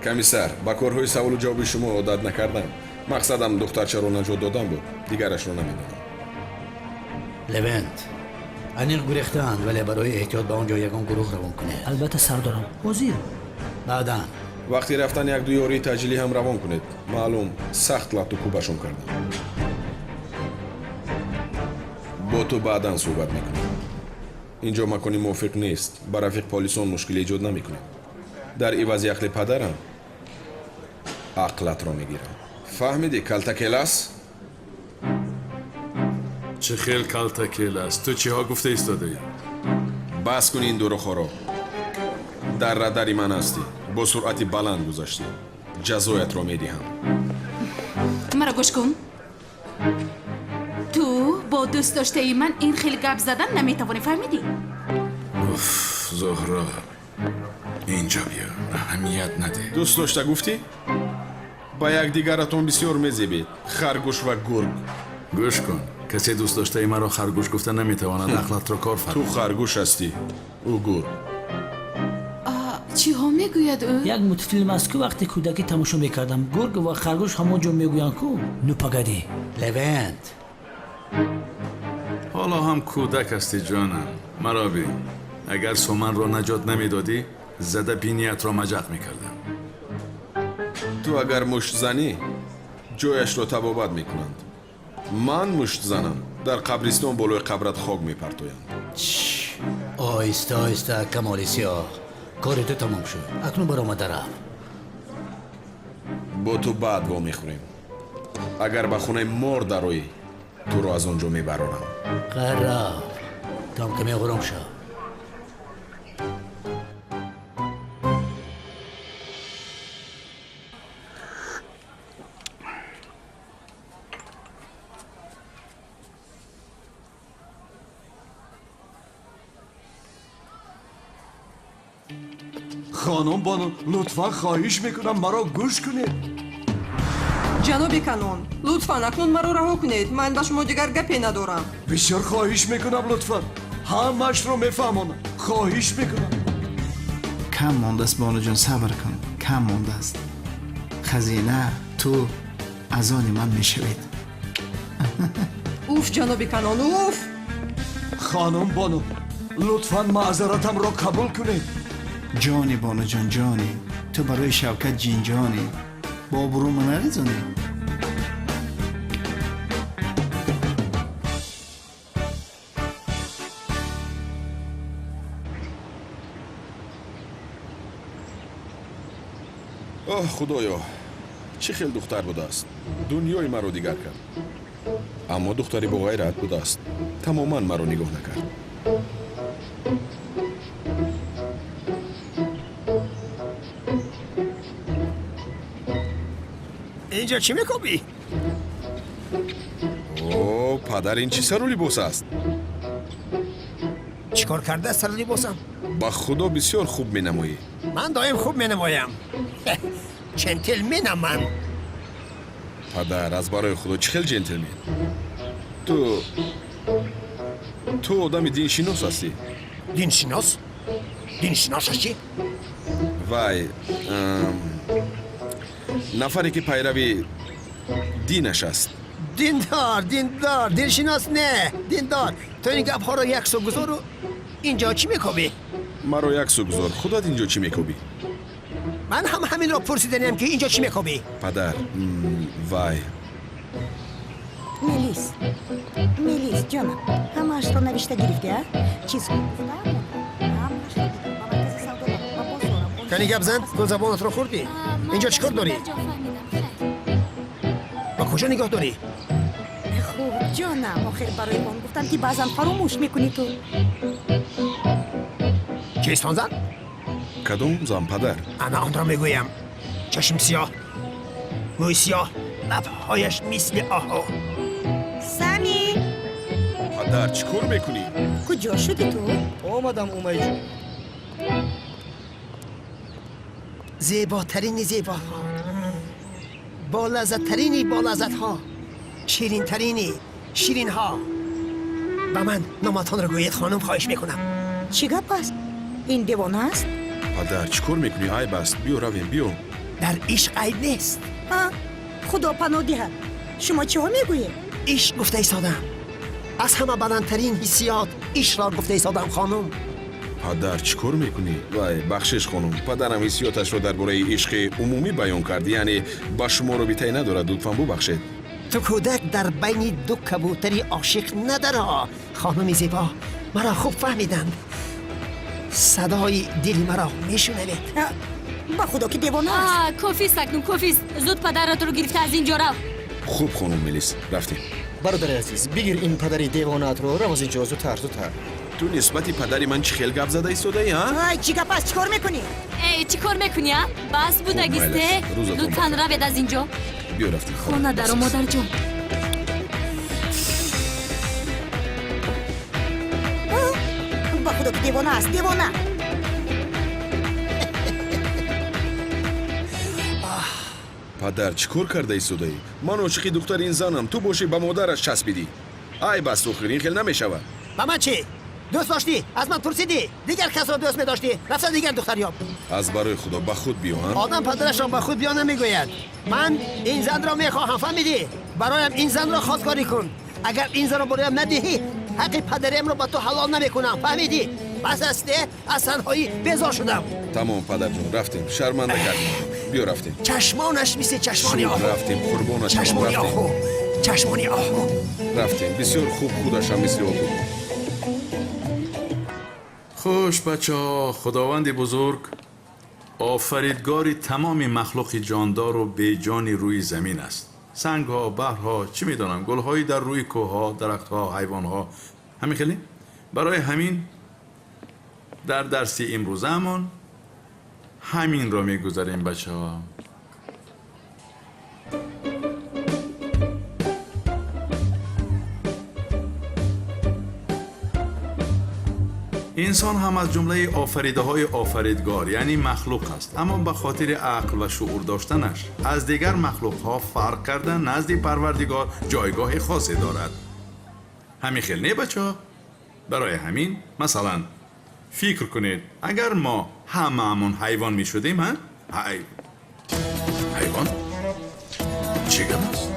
کمیسر با کارهای سوال و جواب شما عادت نکردم. مقصدم دخترچه رو نجات دادن بود. دیگرش رو نمیدونم. لونت انیق گریختند ولی برای احتیاط به اونجا یگان گروه روان کنه. البته سردارم وزیر بعداً وقتی رفتن یک دو یاری تجلی هم روان کنید. معلوم سخت لطو کوبشون کردم. با تو بعداً صحبت میکنم. اینجا مکانی موافق نیست. با رفیق پالیسون مشکل ایجاد نمیکنم. در عوض عقل پدرم عقلت رو میگیرم. فهمیدی کلتکل است؟ چه خیل کلتکل است؟ تو چی ها گفته ایستاده ای؟ بس کن این دور خورا. در ردری من هستی. با سرعتی بلند گذاشتی. جزایت رو میدیم. مرا گوش کن. تو با دوست داشته ای من این خیلی گپ زدن نمیتوانی. فهمیدی؟ اوف زهرا اینجا بیا. اهمیت نده. دوست داشته گفتی؟ با یک دیگرتون بسیار میزیبید. خرگوش و گرگ. گوش کن. کسی دوست داشته ای مرا خرگوش گفته نمیتواند عقلت را کار فرما. تو خرگوش هستی. او گرگ. چی ها میگوید او؟ یک متفیلم است که وقتی کودکی تماشا میکردم گرگ و خرگوش همونجا میگویند کو نوپگدی. لونت حالا هم کودک هستی جانم. مرا بین. اگر سومن را نجات نمیدادی زده بینیت را مجق میکردم. تو اگر مشت زنی جایش را تبابت میکنند. من مشت زنم در قبرستان بالای قبرت خاک میپرتویند. آهسته آهسته کمالی سیاه کار تو تمام شد. اکنون برآمده رفت. با تو بعد وا میخوریم. اگر به خونه مار دروی تو رو از اونجا میبرانم. قرار تام کمی غرام شد. خانم بانو لطفا خواهش میکنم مرا گوش کنید. جناب کانون لطفا اکنون مرا رها کنید. من با شما دیگر گپی ندارم. بسیار خواهش میکنم لطفا همش رو میفهمونم. خواهش میکنم. کم مانده است بانو جان صبر کن. کم مانده است. خزینه تو از آن من میشوید. اوف جناب کانون اوف. خانم بانو لطفا معذرتم را قبول کنید. جانی بانو جان جانی تو برای شوکت جینجانی با برو نریزونی. اوه خدایا چه خیلی دختر بوده است. دنیای مرا دیگر کرد. اما دختری با غیرت بوده است. تماما مرا نگاه نکرد. اینجا چی میکنی؟ اوه پدر این چی سر و لباس است؟ چیکار کرده سر لباسم؟ با خدا بسیار خوب می نمایی. من دایم خوب می نمایم. جنتلمنم من. پدر از برای خدا چه خیلی جنتلمن. تو آدم دین شناس هستی. دین شناس؟ دین شناس چی؟ وای нафаре ки пайрави динаш аст. دیندار دلشناس نه دیندار تو این گپ ها رو یک سو گذار و اینجا چی میکوبی؟ маро як су гузор худат инҷо чӣ мекӯбӣ من هم همین را پرسیدنیم که اینجا چی میکوبی؟ падар вай мелис ҷонам ҳамаашро навишта гирифтия чиз کنی گپ زن تو زبانت رو خوردی؟ اینجا چیکار داری؟ با کجا نگاه داری؟ хуб ҷонам охир барои он гуфтам ки баъзан фаромӯш мекунӣ ту چیستان زن؟ кадом зан падар انا آن را میگویم چشم سیاه موی سیاه لبهایش مثل آهو сами падар чӣ кор мекунӣ куҷо шудӣ ту омадам умайҷон زیباترین زیباها با لذتترینی با لذتها شیرین ترینی شیرین ها و من نامتان رو گوید خانم خواهش میکنم чӣ гап аст ин девона аст падар чӣ кор мекунӣ айб аст биё равем биё در عشق عیب نیست худо паноҳ диҳад шумо чиҳо мегӯед عشق گفته ایستادم از همه بلندترین حسیات عشق را گفته ایستادم خانم падар чӣ кор мекунӣ вай бахшиш хонум падарам ҳиссиёташро дар бораи ишқи умумӣ баён кард яъне ба шумо робитае надорад лутфан бубахшед تو کودک در بین دو کبوتری عاشق نداره خانم زیبا مرا خوب فهمیدند صدای دل مرا میشنوید ба худо ки девона аст кофист акнун кофист зуд падаратро гирифта аз ин ҷо рав хуб хонум мелис рафтем бародари азиз бигир ин падари девонаатро рав аз ин ҷо зудтар ту нисбати падари ман чӣ хел гап зада истодаӣ ай чӣ гап аст чӣ кор мекунӣ чӣ кор мекунӣ бас будагисте лутфан равед аз ин ҷо биё рафтем хона даро модарҷон ба худо ки девона аст девона падар чӣ кор карда истодаӣ ман ошиқи духтари ин занам ту бошӣ ба модараш часпидӣ ай бас охир ин хел намешавад با من چی؟ دوست داشتی؟ از من پرسیدی؟ دیگر کس را دوست می داشتی؟ رفته دیگر دختر یاب аз барои худо ба худ биё آدم پدرش را به خود بیا نمیگوید من این زن را میخواهم فهمیدی؟ برایم این زن را خواستگاری کن اگر این زن را برایم ندهی حق پدریم را به تو حلال نمیکنم فهمیدی؟ بس است از تنهایی بیزار شدم тамом падарҷон рафтем шарманда кардем биё рафтем چشمانش مثل چشمانی آهو рафтем қурбонашам چشمانی آهو چشمانی آهو рафтем бисёр хуб худашам мисли оҳу خوش بچه ها خداوند بزرگ آفریدگاری تمام مخلوق جاندار و بیجانی روی زمین است سنگ ها، بحرها، چی میدانم گل هایی در روی کوه ها، درخت ها، حیوان ها همین خیلی؟ برای همین در درسی امروزمون همین را میگذاریم بچه ها انسان هم از جمله آفریده های آفریدگار یعنی مخلوق است اما به خاطر عقل و شعور داشتنش از دیگر مخلوق ها فرق کرده نزد پروردگار جایگاه خاصی دارد همین خیلی نه بچه ها؟ برای همین مثلا فکر کنید اگر ما هممون حیوان می شدیم حیوان؟ چی گم است؟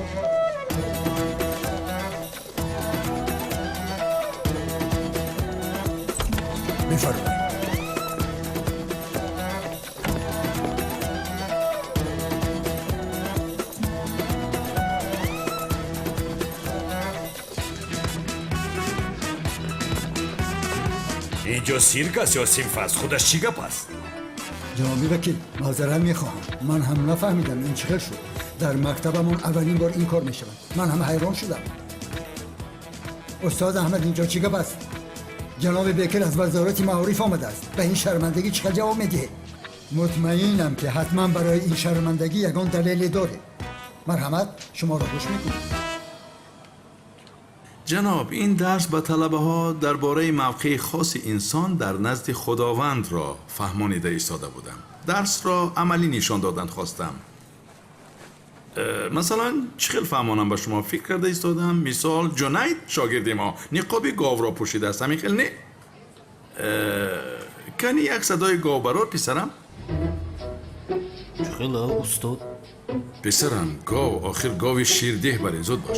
بفرمایید اینجا سیرک است یا سیمفست خودش چی گپ است جنابی وکیل معذرت میخواهم من هم نفهمیدم این چه شد در مکتبمون اولین بار این کار میشود من هم حیران شدم استاد احمد اینجا چی گپ است جناب بیکر از وزارت معارف آمده است به این شرمندگی چه جواب میده مطمئنم که حتما برای این شرمندگی یگان دلیلی داره مرحمت شما را گوش میکنم جناب این درس به طلبه ها درباره موقع خاص انسان در نزد خداوند را فهمانیده ایستاده بودم درس را عملی نشان دادن خواستم مثلا چه خیلی فهمانم به شما فکر کرده ایستادم مثال جنید شاگرد ما نقاب گاو را پوشیده است همین خیلی نه کنی یک صدای گاو برار پسرم چه خیلی استاد پسرم گاو آخر گاوی شیرده بره زود باش.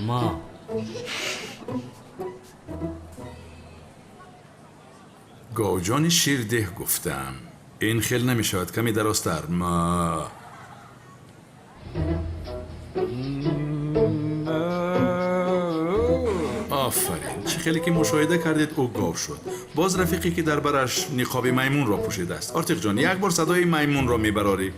ما گاوجان شیرده گفتم. این خیل نمی شود کمی درازتر. ما آفرین، چه خیلی که مشاهده کردید او گاو شد. باز رفیقی که در برش نقاب میمون را پوشیده است. آرتیق جان یک بار صدای میمون را میبراری.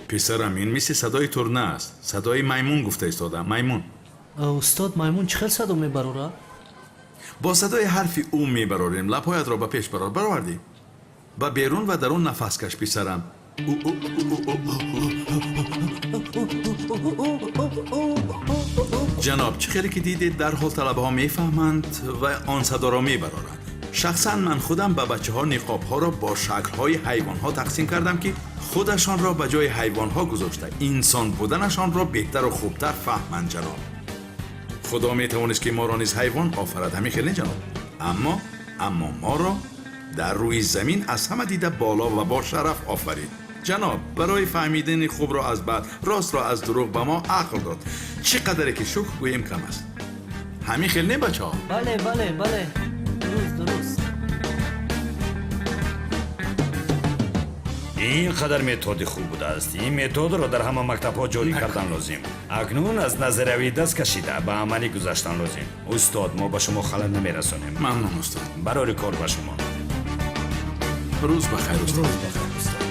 پسرم این مثل صدای ترنه است. صدای میمون گفته ایستادم. میمون. استاد میمون چه خیلی صدا میبراره؟ با صدای حرفی او میبراریم. لبهایت را به پیش برار. برآوردی. با بیرون و درون نفس کش پسرم. جناب چه خیلی که دیدید در حال طلبه ها میفهمند و آن صدا را میبرارند. شخصا من خودم به بچه ها نقاب ها را با شکل های حیوان ها تقسیم کردم که خودشان را به جای حیوان ها گذاشته انسان بودنشان را بهتر و خوبتر فهمند جناب. خدا میتوانست که ما را نیز حیوان آفرد. همین خیلی جناب. اما ما را در روی زمین از همه دیده بالا و با شرف آفرید. جناب برای فهمیدن خوب را از بد، راست را از دروغ به ما عقل داد. چقدر که شکر گوییم کم است. همین خیلی نه بچه ها؟ بله درست. این قدر متد خوب بوده است. این متد را در همه مکتب ها جاری کردن لازم. اکنون از نظریه دست کشیده به عملی گذاشتن لازم. استاد ما به شما خلل نمیرسانیم. ممنون استاد. برای کار به شما. روز بخیر استاد.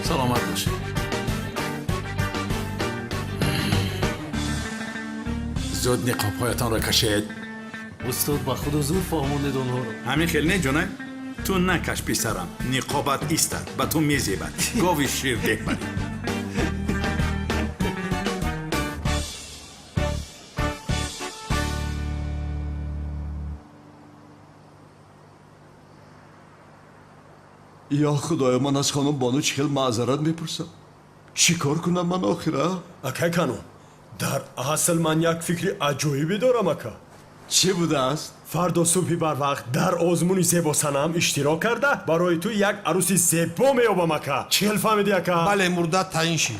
سلامت باشید. زود نقاب هایتان را کشید. استاد با خود زور فهموندید اونها رو. همین خیلی نه جونه؟ تو نکش پسرم. نقابت ایستد به تو میزیبد. گاوی شیرده بری. یا خدایا من از خانم بانو چه خیلی معذرت میپرسم. چی کار کنم من آخره؟ اکا کانون در اصل من یک فکری عجایبی دارم اکا. چی بوده است؟ فردا صبحی بر وقت در آزمونی زیبا سنم اشتراک کرده برای تو یک عروسی زیبا میابم اکا. چی فهمیدی اکا؟ بله مردت تعیین شی.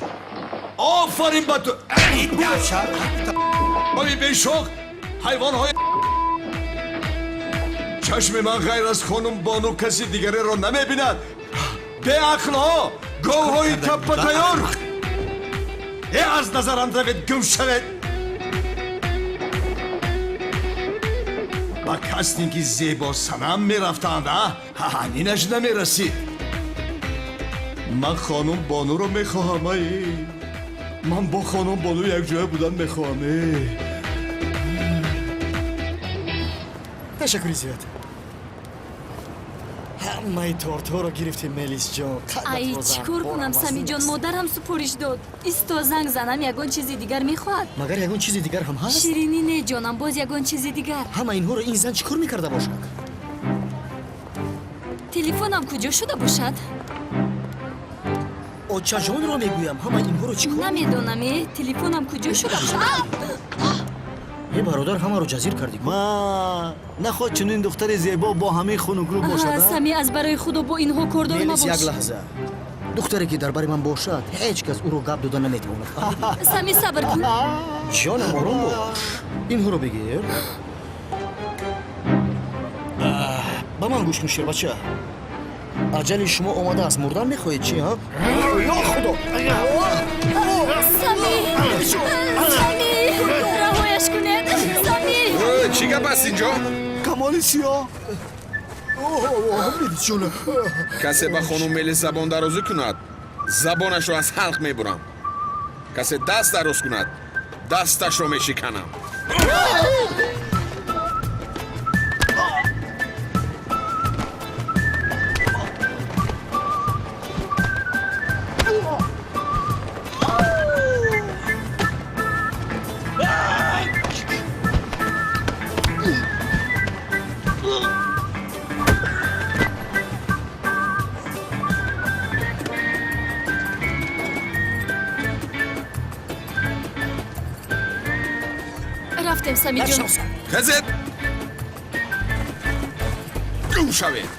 آفرین با تو. این دشت بابی بیشوق حیوان های چشم من غیر از خانم بانو کسی دیگری را نمیبیند. به عقل ها گوه های تپا تیار. ای از نظرم روید گم شوید. با کسی که زیبا سنم میرفتند اینش نمیرسید. من خانم بانو رو میخواهم. من با خانم بانو یک جای بودن میخواهم. تشکری زیاد. همه تورتو رو گرفتیم ملیس جان. ای چیکار کنم سمی جان مادرم سپورش داد. ایستا زنگ زنم یگان چیزی دیگر میخواد. مگر یگان چیزی دیگر هم هست؟ شیرینی نه جانم باز یگان چیزی دیگر. همه اینها رو این زن چیکار میکرده باشد؟ تلفنم کجا شده باشد؟ اوچا جان را میگویم همه اینها رو چیکار؟ نمیدونم تلفنم کجا شده باشد. ای برادر همه رو جزیر کردی. ما نخواد چنین دختر زیبا با همه خونوگرو باشد. سمی از برای خدا با اینها کردار ملیس مباش. یک لحظه. دختری که در باری من باشد هیچ کس او رو گپ داده نمیتواند. سمی صبر کن. جانم آروم باش. اینها رو بگیر. با من گوش کن شیر بچه. اجل شما آمده است. مردن میخواهید چی ها؟ یا خدا. سمی رهایش کنید. سمی چی گپ است اینجا؟ کمال سیاه. کسی به خانم ملی زبان درازی کند زبانش رو از حلق میبرم. کسی دست دراز کند دستش رو میشکنم. رفتیم سمی جون. خزت گم شوید.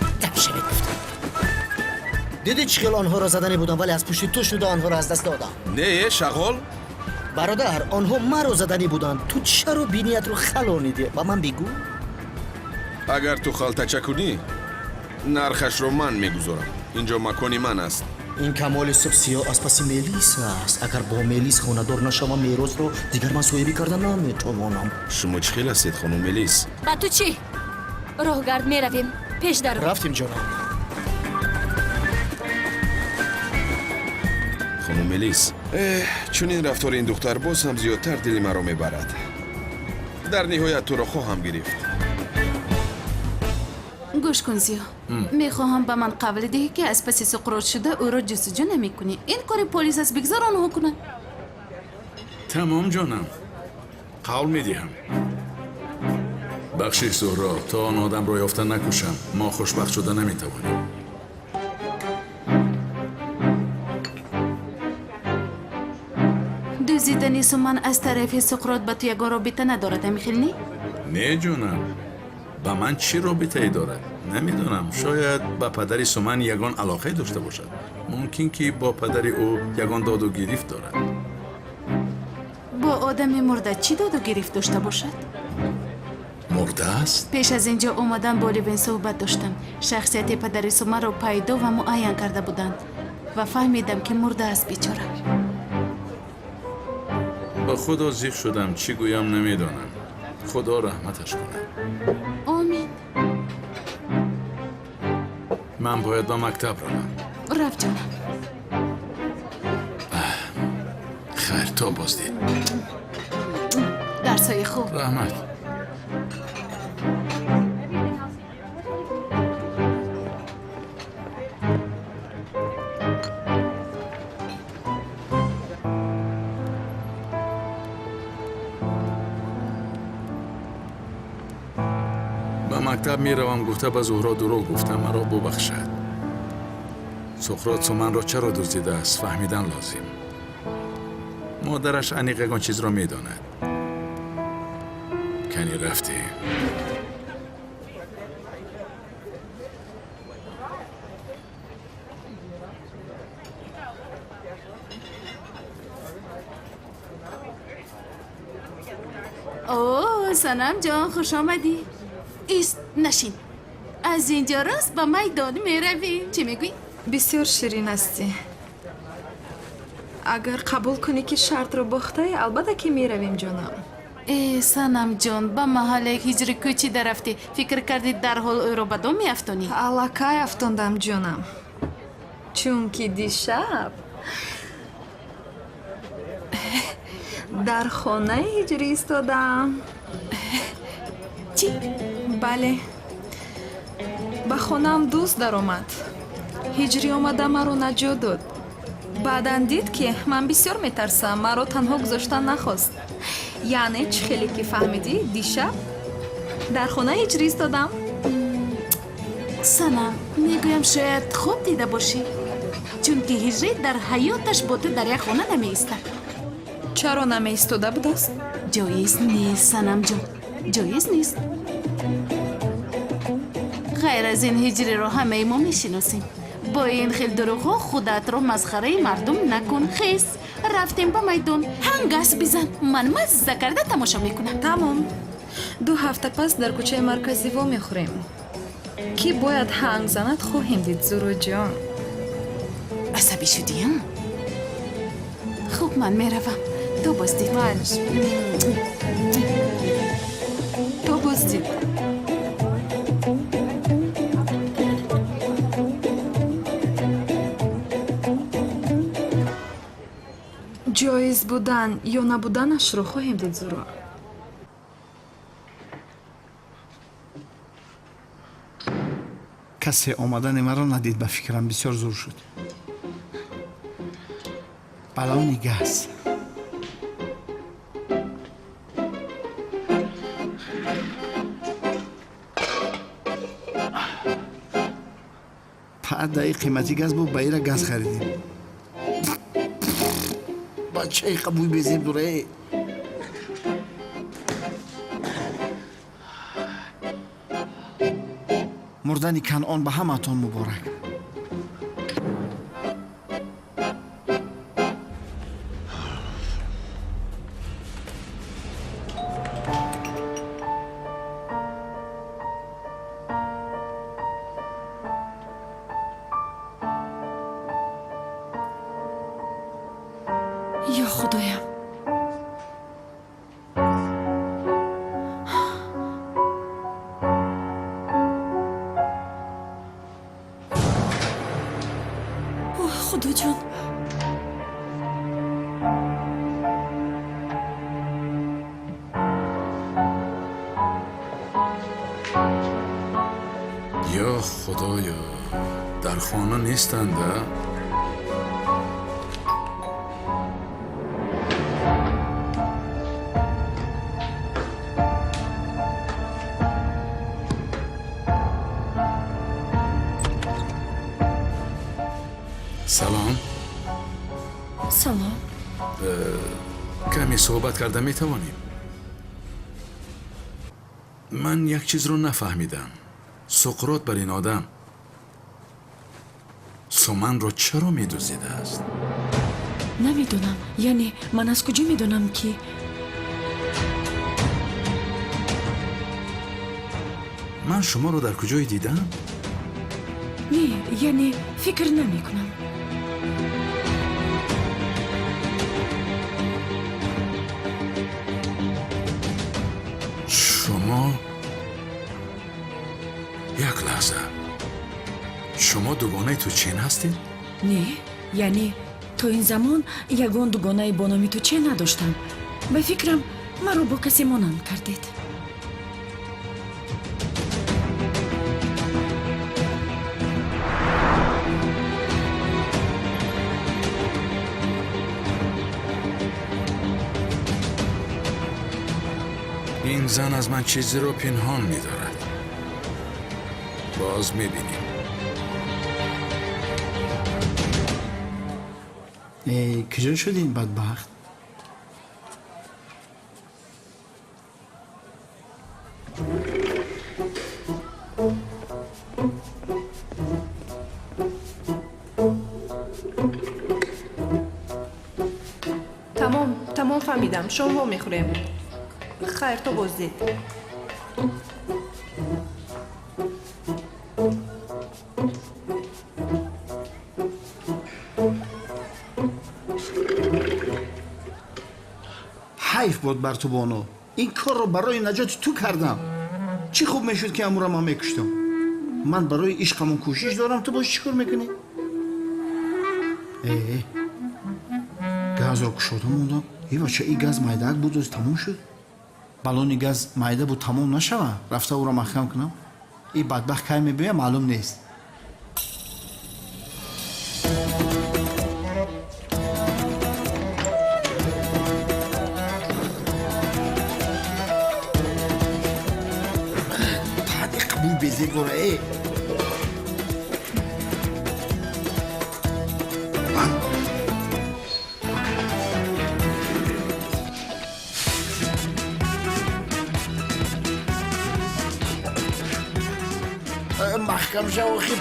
دیدی چی خیلی آنها را زدنی بودن ولی از پشت تو شده آنها را از دست دادم. نه شغل برادر آنها مرا زدنی بودن تو چرا بینیت رو خلانیدی و من بگو. اگر تو خالتچه کنی نرخش رو من میگذارم. اینجا مکانی من است. این کمال صبح سیاه از پس میلیس است. اگر با میلیس خونه دار نشوم میراث رو دیگر من سویبی کردن نمیتوانم. شما چی خیلی هستید خانم میلیس؟ با تو چی؟ راهگرد میرویم پیش در رو. رفتیم جانم. خانم میلیس چون این رفتار این دختر باز هم زیادتر دلی مرا میبرد. در نهایت تو را خواهم گرفت. گوش کن زیا، میخواهم به من قبل دهی که از پس سقراط شده او را جستجو نمیکنی. این کار پلیس است، بگذار آنها کنن. تمام جانم، قول میدیم. بخشش زهرا، تا آن آدم را یافته نکشم ما خوشبخت شده نمیتوانیم. دزدیدن سومن از طرف سقراط به تو یک رابطه ندارد میخیلنی؟ نه جانم، با من چی رابطه ای دارد؟ نمیدونم، شاید با پدر سومن یگان علاقه داشته باشد. ممکن که با پدر او یگان داد و گرفت دارد. با آدم مرده چی داد و گرفت داشته باشد؟ مرده است؟ پیش از اینجا اومدم با لیوین صحبت داشتم. شخصیت پدر سومن را پیدا و معین کرده بودند و فهمیدم که مرده است بیچاره. با خدا زیغ شدم، چی گویم نمیدانم. خدا رحمتش کنه. آمین. من باید به مکتب روم. رفت جانم. خیر تا بازدید. درسای خوب. رحمت. مکتب می روم گفته به زهرا دروغ گفتم مرا ببخشد. سقراط سومن را چرا دزدیده است فهمیدن لازم. مادرش انیق یگان چیز را می داند. کنی رفتی. اوه سنم جان خوش آمدی. ایست نشین. از اینجا راست به میدان می رویم. چی میگوی؟ بسیار شیرین هستی. اگر قبول کنی که شرط رو باخته البته که می رویم جانم. ای سنم جان به محل هجری کوچی درفتی فکر کردی در حال او رو به دام می افتونی؟ علاکای افتوندم جانم. چون که دیشب در خانه هجری ایستادم. چی؟ بله به خونم دوست در آمد. هجری آمده مرا نجات داد. بعداً دید که من بسیار میترسم مرا تنها گذاشتن نخواست. یعنی چه خیلی که فهمیدی دیشب در خانه هجری ایستادم. سنم میگویم شاید خوب دیده باشی چون که هجری در حیاتش با تو در یک خانه نمی ایستد. چرا نمی ایستاده بود است؟ جایز نیست سنم جان، جایز نیست. غیر از این هجری رو همه ما میشناسیم. با این خیل دروغ خودت رو مسخره مردم نکن. خیز رفتیم با میدون. هنگس بزن من مزه کرده تماشا میکنم. تمام. 2 هفته پس در کوچه مرکزی وا میخوریم. کی باید هنگ زند خواهیم دید زورو جان. عصبی شدیم؟ خوب من میروم. تو بازدید. تو بازدید. جایز بودن یا نبودنش رو خواهیم دید زورو. کسی آمدن مرا ندید به فکرم بسیار زور شد. بلانی گس. پدای قیمتی گز بود بایره گز خریدیم. بچه قبوی بزیم دوره. мурдани канъон ба ҳамаатон муборак. ё худоям, اوه خدا جان، یا خدایا در خانه نیستند؟ سلام. سلام. کمی صحبت کرده می توانیم؟ من یک چیز رو نفهمیدم. سقراط بر این آدم سومن رو چرا می دزدیده است؟ نمیدونم. یعنی من از کجا میدونم که من شما رو در کجای دیدم؟ نه، یعنی فکر نمی کنم. شما یک لحظه، شما دوگانه تو چین هستید؟ نه، یعنی تا این زمان یگان دوگانه با نام تو چه نداشتم. به فکرم مرا با کسی مانند کردید. این زن از من چیزی رو پنهان می دارد. باز می بینیم. کجا شدین بدبخت؟ تمام فهمیدم. شما میخوریم. خیر تو بازدید. حیف بود بر تو بانو. این کار رو برای نجات تو کردم. چی خوب میشد که امورم هم میکشتم. من برای عشقمون کوشش دارم، تو باش چیکار میکنی؟ گاز رو کشوده موندم. این بچه این گاز مایدک بود و تموم شد. بالونی گاز مایده بود تمام نشوه. رفته او را محکم کنم. این بدبخت که میبینه معلوم نیست. قبول بیزی گره محکم شو خیلی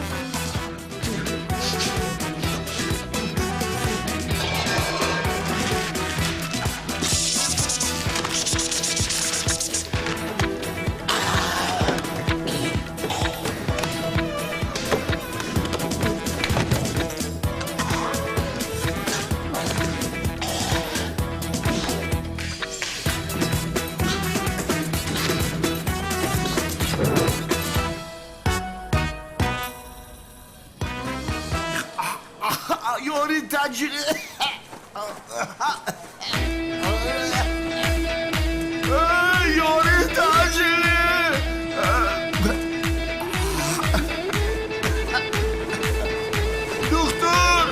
یاری تاجیری یاری تاجیری دکتر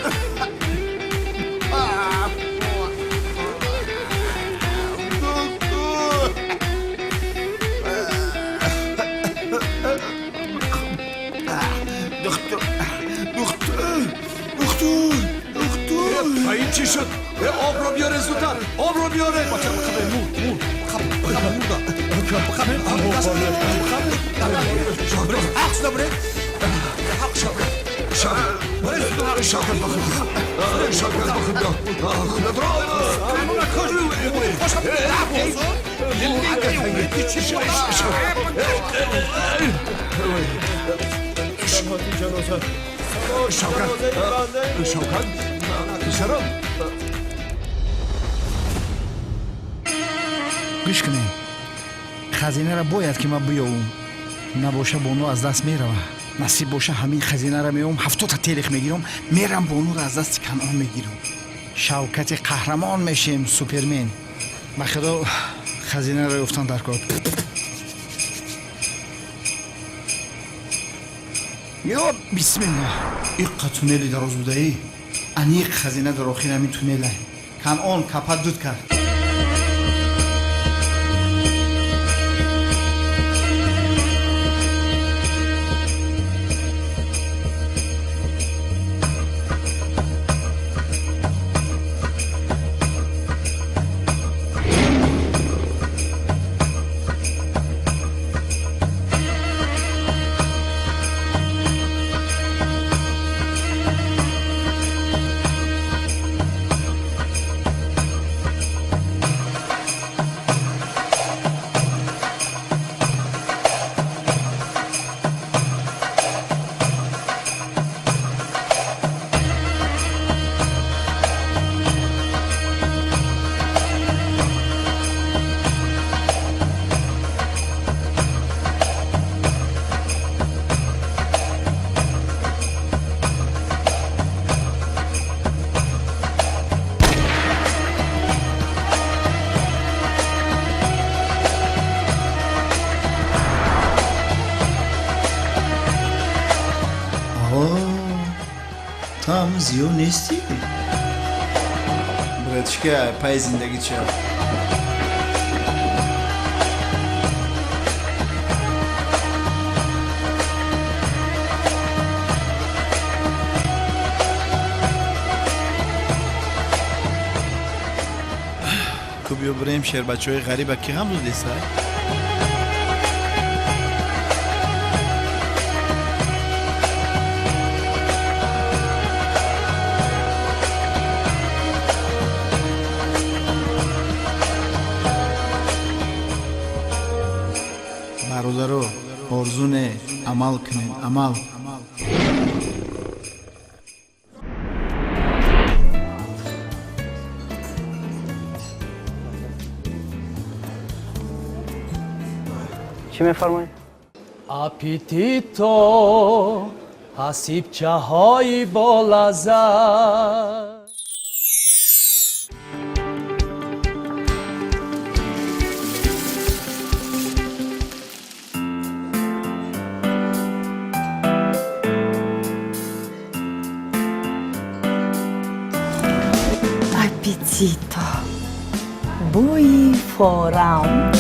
این چی شد؟ آب رو بیاره زودتر. آب رو بیاره. بچه بخبه مور بخبه عکس نبره. شوکت بخود شوکت بخود خودت را شوکت پسرم گوش کنین خزینه را باید که من بیاوم نباشه بانو از دست میروه نصیب باشه همین خزینه را میام 70 تا تلخ میگیرم میرم بانو را از دست کنعان میگیرم شوکت قهرمان میشیم سوپرمن به خدا خزینه را افتان در کار یا بسم الله این تونلی دراز بوده ای انیق خزینه در آخر همین تونله کنعان کپت دود کرد تو همون زیو نیستی؟ براتشکه پای زندگی چه؟ تو بیا بریم شهر بچه های غریب که هم رو دیسته؟ برادرو آرزونه عمل کنین عمل چی میفرمایید؟ اپیتیتو حسیبچه های با لذت اپیتیتو بوی فورم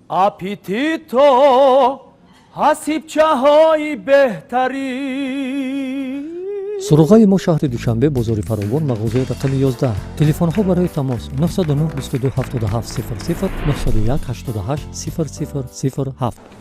اپیتیتو حسیبچه های بهتری سروغای ما شهر دوشنبه بازار فراوان مغازه رقم 11 تلفن ها برای تماس 909 22 77 00 901 88 00 07